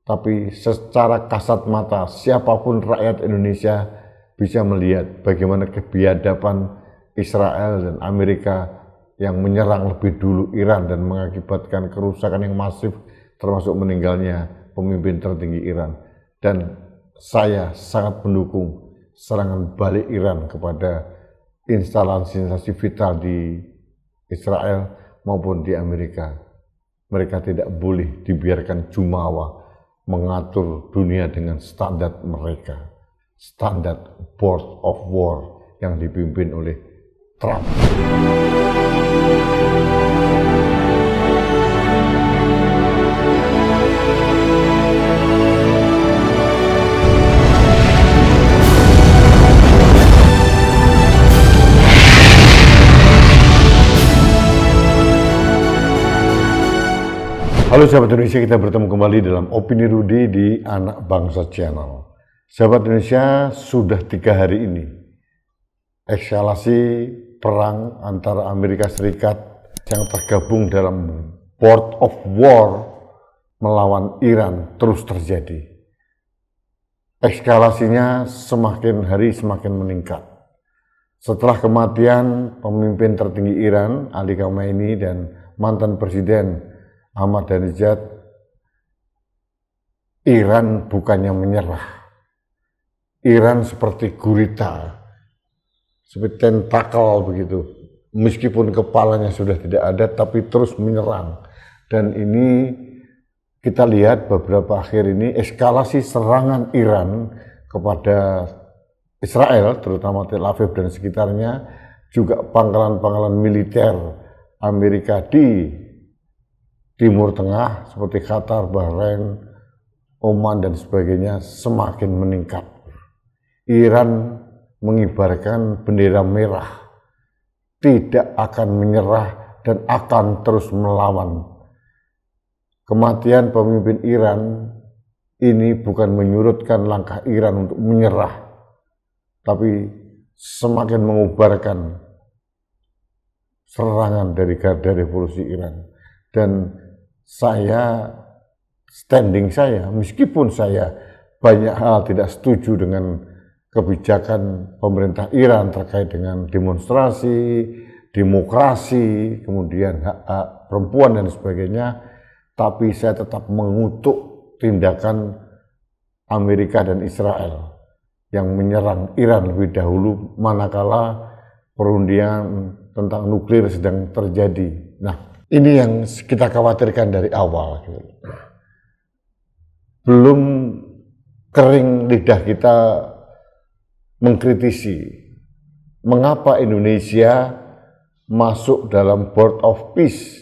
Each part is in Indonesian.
Tapi secara kasat mata, siapapun rakyat Indonesia bisa melihat bagaimana kebiadaban Israel dan Amerika yang menyerang lebih dulu Iran dan mengakibatkan kerusakan yang masif, termasuk meninggalnya pemimpin tertinggi Iran. Dan saya sangat mendukung serangan balik Iran kepada instalasi vital di Israel maupun di Amerika. Mereka tidak boleh dibiarkan jumawa mengatur dunia dengan standar mereka, standar Board of War yang dipimpin oleh Trump. Halo sahabat Indonesia, kita bertemu kembali dalam Opini Rudi di Anak Bangsa Channel. Sahabat Indonesia, sudah 3 hari ini eskalasi perang antara Amerika Serikat yang tergabung dalam Board of War melawan Iran terus terjadi. Eskalasinya semakin hari semakin meningkat. Setelah kematian pemimpin tertinggi Iran, Ali Khamenei, dan mantan Presiden Ahmadinejad, Iran bukannya menyerah. Iran seperti gurita, seperti tentakel begitu. Meskipun kepalanya sudah tidak ada, tapi terus menyerang. Dan ini kita lihat beberapa akhir ini eskalasi serangan Iran kepada Israel, terutama Tel Aviv dan sekitarnya, juga pangkalan-pangkalan militer Amerika di Timur Tengah seperti Qatar, Bahrain, Oman dan sebagainya semakin meningkat. Iran mengibarkan bendera merah, tidak akan menyerah dan akan terus melawan. Kematian pemimpin Iran ini bukan menyurutkan langkah Iran untuk menyerah, tapi semakin mengubarkan serangan dari Garda Revolusi Iran. Dan standing saya, meskipun saya banyak hal tidak setuju dengan kebijakan pemerintah Iran terkait dengan demonstrasi, demokrasi, kemudian hak-hak perempuan dan sebagainya, tapi saya tetap mengutuk tindakan Amerika dan Israel yang menyerang Iran lebih dahulu manakala perundingan tentang nuklir sedang terjadi. Nah, ini yang kita khawatirkan dari awal. Belum kering lidah kita mengkritisi mengapa Indonesia masuk dalam Board of Peace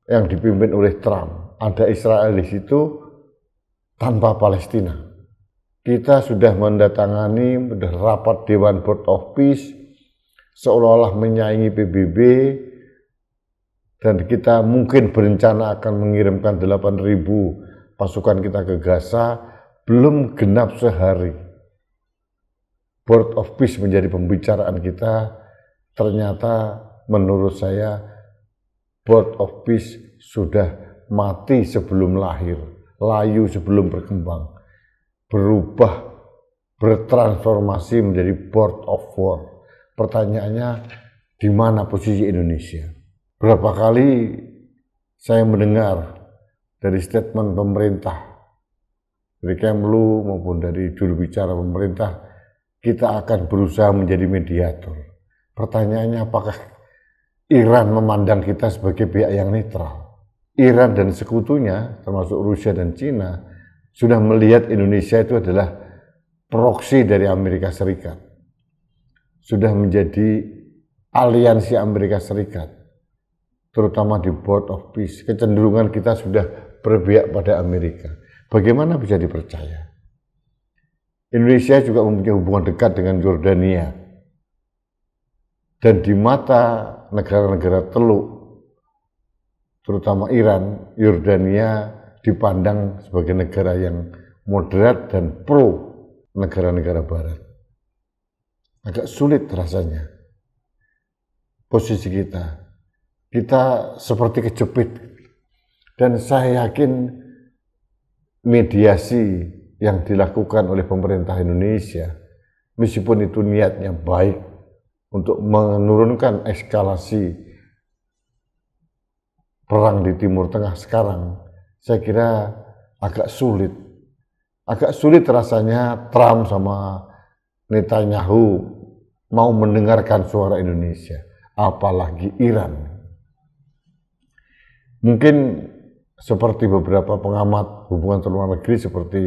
yang dipimpin oleh Trump. Ada Israel di situ tanpa Palestina. Kita sudah mendatangani rapat Dewan Board of Peace seolah-olah menyaingi PBB, dan kita mungkin berencana akan mengirimkan 8.000 pasukan kita ke Gaza. Belum genap sehari Board of Peace menjadi pembicaraan kita. Ternyata menurut saya Board of Peace sudah mati sebelum lahir, layu sebelum berkembang, berubah, bertransformasi menjadi Board of War. Pertanyaannya, di mana posisi Indonesia? Berapa kali saya mendengar dari statement pemerintah, dari Kemlu maupun dari juru bicara pemerintah, kita akan berusaha menjadi mediator. Pertanyaannya, apakah Iran memandang kita sebagai pihak yang netral? Iran dan sekutunya, termasuk Rusia dan Cina, sudah melihat Indonesia itu adalah proksi dari Amerika Serikat. Sudah menjadi aliansi Amerika Serikat, terutama di Board of Peace. Kecenderungan kita sudah berpihak pada Amerika. Bagaimana bisa dipercaya? Indonesia juga mempunyai hubungan dekat dengan Yordania. Dan di mata negara-negara Teluk, terutama Iran, Yordania dipandang sebagai negara yang moderat dan pro negara-negara Barat. Agak sulit rasanya posisi kita. Kita seperti kejepit. Dan saya yakin mediasi yang dilakukan oleh pemerintah Indonesia, meskipun itu niatnya baik untuk menurunkan eskalasi perang di Timur Tengah sekarang, saya kira agak sulit. Agak sulit rasanya Trump sama Netanyahu mau mendengarkan suara Indonesia, apalagi Iran. Mungkin seperti beberapa pengamat hubungan luar negeri seperti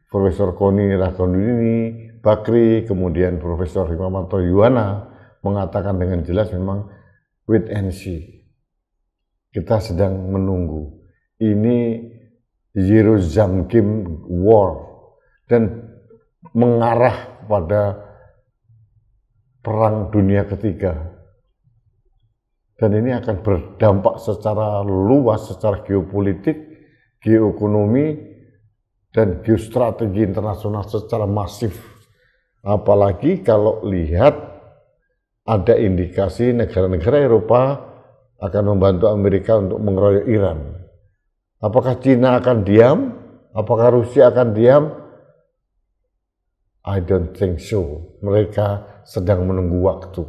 Profesor Koni Ragonwini Bakri, kemudian Profesor Hikmahanto Yuwana mengatakan dengan jelas memang wait and see. Kita sedang menunggu. Ini zero-sum game war dan mengarah pada perang dunia ketiga. Dan ini akan berdampak secara luas, secara geopolitik, geoekonomi, dan geostrategi internasional secara masif. Apalagi kalau lihat ada indikasi negara-negara Eropa akan membantu Amerika untuk mengeroyok Iran. Apakah Cina akan diam? Apakah Rusia akan diam? I don't think so. Mereka sedang menunggu waktu.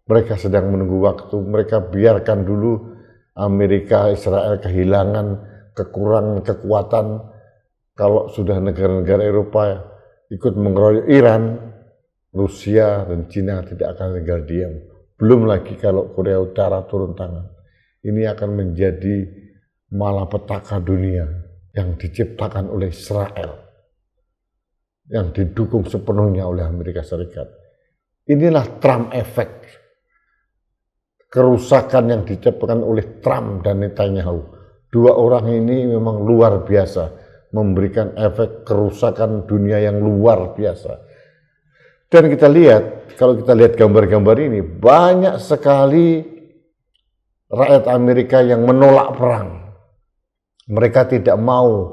Mereka sedang menunggu waktu, mereka biarkan dulu Amerika, Israel kehilangan kekurangan kekuatan. Kalau sudah negara-negara Eropa ikut mengeroyok Iran, Rusia dan Cina tidak akan tinggal diam. Belum lagi kalau Korea Utara turun tangan. Ini akan menjadi malapetaka dunia yang diciptakan oleh Israel, yang didukung sepenuhnya oleh Amerika Serikat. Inilah Trump effect. Kerusakan yang diciptakan oleh Trump dan Netanyahu. Dua orang ini memang luar biasa, memberikan efek kerusakan dunia yang luar biasa. Dan kita lihat, kalau kita lihat gambar-gambar ini, banyak sekali rakyat Amerika yang menolak perang. Mereka tidak mau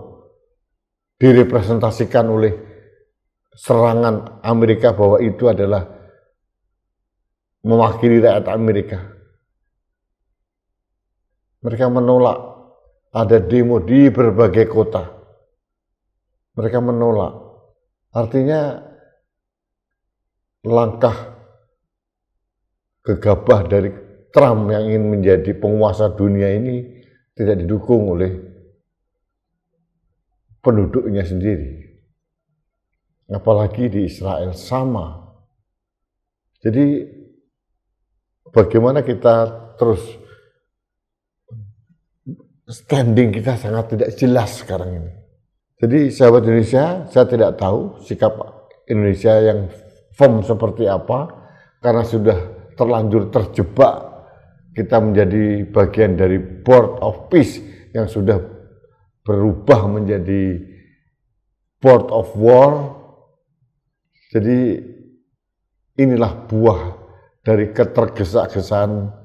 direpresentasikan oleh serangan Amerika bahwa itu adalah mewakili rakyat Amerika. Mereka menolak, ada demo di berbagai kota. Mereka menolak. Artinya langkah gegabah dari Trump yang ingin menjadi penguasa dunia ini tidak didukung oleh penduduknya sendiri. Apalagi di Israel sama. Jadi bagaimana kita terus standing kita sangat tidak jelas sekarang ini. Jadi sahabat Indonesia, saya tidak tahu sikap Indonesia yang firm seperti apa, karena sudah terlanjur terjebak kita menjadi bagian dari Board of Peace yang sudah berubah menjadi Board of War. Jadi inilah buah dari ketergesa-gesaan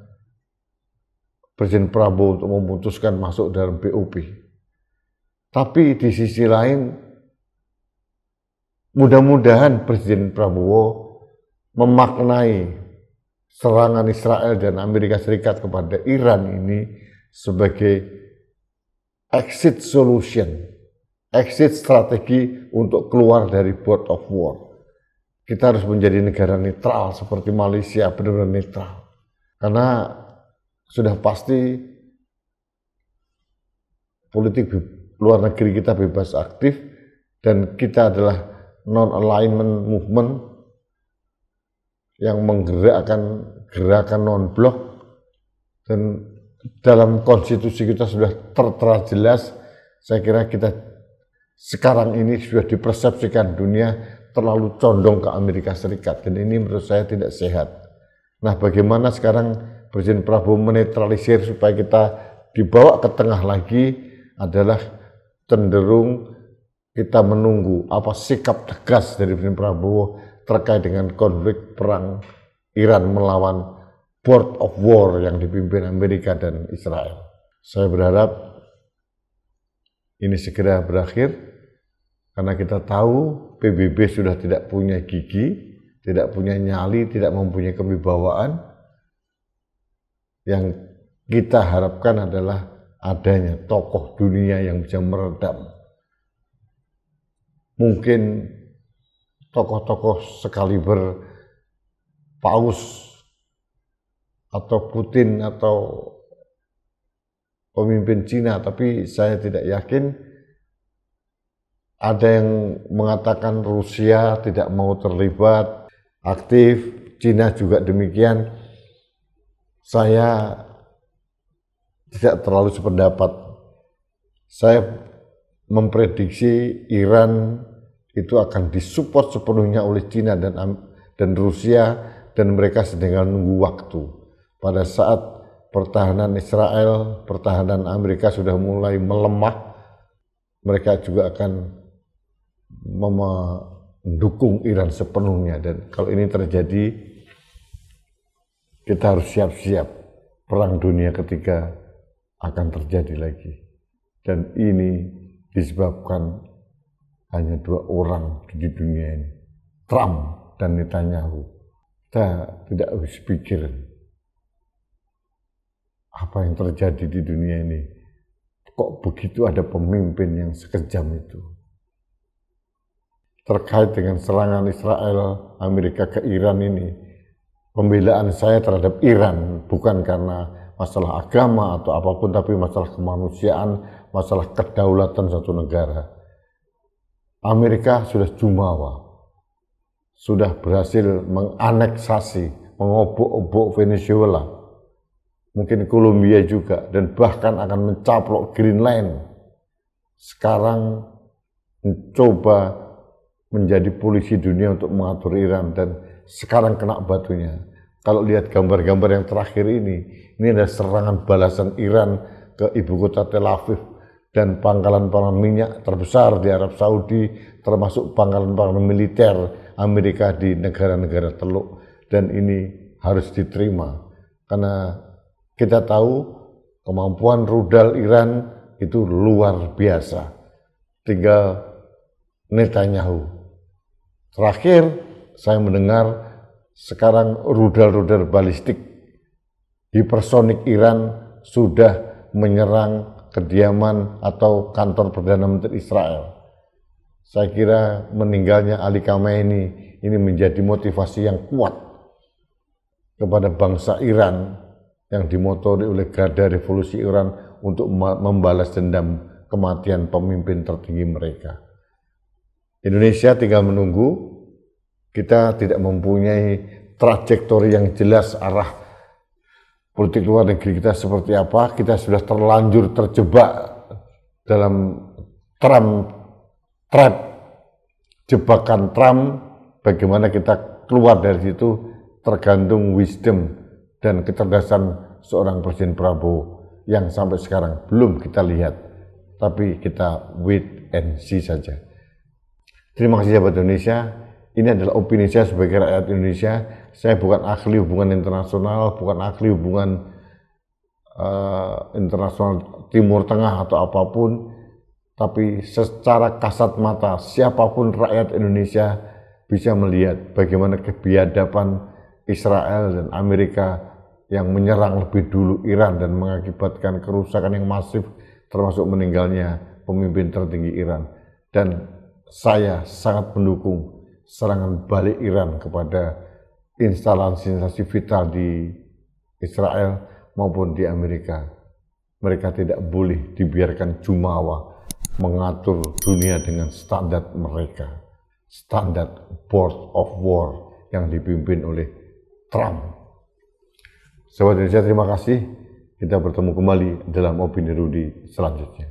Presiden Prabowo untuk memutuskan masuk dalam BOP. Tapi di sisi lain, mudah-mudahan Presiden Prabowo memaknai serangan Israel dan Amerika Serikat kepada Iran ini sebagai exit solution, exit strategi untuk keluar dari Board of War. Kita harus menjadi negara netral seperti Malaysia, benar-benar netral. Karena sudah pasti politik luar negeri kita bebas aktif dan kita adalah non-alignment movement yang menggerakkan gerakan non-blok, dan dalam konstitusi kita sudah tertera jelas. Saya kira kita sekarang ini sudah dipersepsikan dunia terlalu condong ke Amerika Serikat, dan ini menurut saya tidak sehat. Nah, bagaimana sekarang Presiden Prabowo menetralisir supaya kita dibawa ke tengah lagi adalah cenderung kita menunggu apa sikap tegas dari Presiden Prabowo terkait dengan konflik perang Iran melawan Board of War yang dipimpin Amerika dan Israel. Saya berharap ini segera berakhir karena kita tahu PBB sudah tidak punya gigi, tidak punya nyali, tidak mempunyai kewibawaan. Yang kita harapkan adalah adanya tokoh dunia yang bisa meredam mungkin tokoh-tokoh sekaliber Paus atau Putin atau pemimpin Cina, tapi saya tidak yakin. Ada yang mengatakan Rusia tidak mau terlibat aktif, Cina juga demikian. Saya tidak terlalu sependapat. Saya memprediksi Iran itu akan disupport sepenuhnya oleh Cina dan Rusia, dan mereka sedang menunggu waktu. Pada saat pertahanan Israel, pertahanan Amerika sudah mulai melemah, mereka juga akan mendukung Iran sepenuhnya. Dan kalau ini terjadi, kita harus siap-siap. Perang dunia ketiga akan terjadi lagi. Dan ini disebabkan hanya 2 orang di dunia ini, Trump dan Netanyahu. Kita tidak harus pikir apa yang terjadi di dunia ini. Kok begitu ada pemimpin yang sekejam itu? Terkait dengan serangan Israel Amerika ke Iran ini, pembelaan saya terhadap Iran bukan karena masalah agama atau apapun, tapi masalah kemanusiaan, masalah kedaulatan satu negara. Amerika sudah jumawa, sudah berhasil menganeksasi, mengobok-obok Venezuela, mungkin Kolombia juga, dan bahkan akan mencaplok Greenland. Sekarang mencoba menjadi polisi dunia untuk mengatur Iran, dan sekarang kena batunya. Kalau lihat gambar-gambar yang terakhir ini adalah serangan balasan Iran ke ibu kota Tel Aviv dan pangkalan-pangkalan minyak terbesar di Arab Saudi, termasuk pangkalan-pangkalan militer Amerika di negara-negara Teluk. Dan ini harus diterima, karena kita tahu kemampuan rudal Iran itu luar biasa. Tinggal Netanyahu. Terakhir saya mendengar sekarang rudal-rudal balistik hipersonik Iran sudah menyerang kediaman atau kantor Perdana Menteri Israel. Saya kira meninggalnya Ali Khamenei ini menjadi motivasi yang kuat kepada bangsa Iran yang dimotori oleh Garda Revolusi Iran untuk membalas dendam kematian pemimpin tertinggi mereka. Indonesia tinggal menunggu. Kita tidak mempunyai trajektori yang jelas arah politik luar negeri kita seperti apa. Kita sudah terlanjur terjebak dalam trap jebakan Trump. Bagaimana kita keluar dari situ tergantung wisdom dan kecerdasan seorang Presiden Prabowo yang sampai sekarang belum kita lihat, tapi kita wait and see saja. Terima kasih sahabat Indonesia. Ini adalah opini saya sebagai rakyat Indonesia. Saya bukan ahli hubungan internasional, bukan ahli hubungan internasional Timur Tengah atau apapun, tapi secara kasat mata siapapun rakyat Indonesia bisa melihat bagaimana kebiadaban Israel dan Amerika yang menyerang lebih dulu Iran dan mengakibatkan kerusakan yang masif, termasuk meninggalnya pemimpin tertinggi Iran. Dan saya sangat mendukung serangan balik Iran kepada instalasi vital di Israel maupun di Amerika. Mereka tidak boleh dibiarkan jumawa mengatur dunia dengan standar mereka, standar Board of War yang dipimpin oleh Trump. Sahabat Indonesia, terima kasih. Kita bertemu kembali dalam opini Rudi selanjutnya.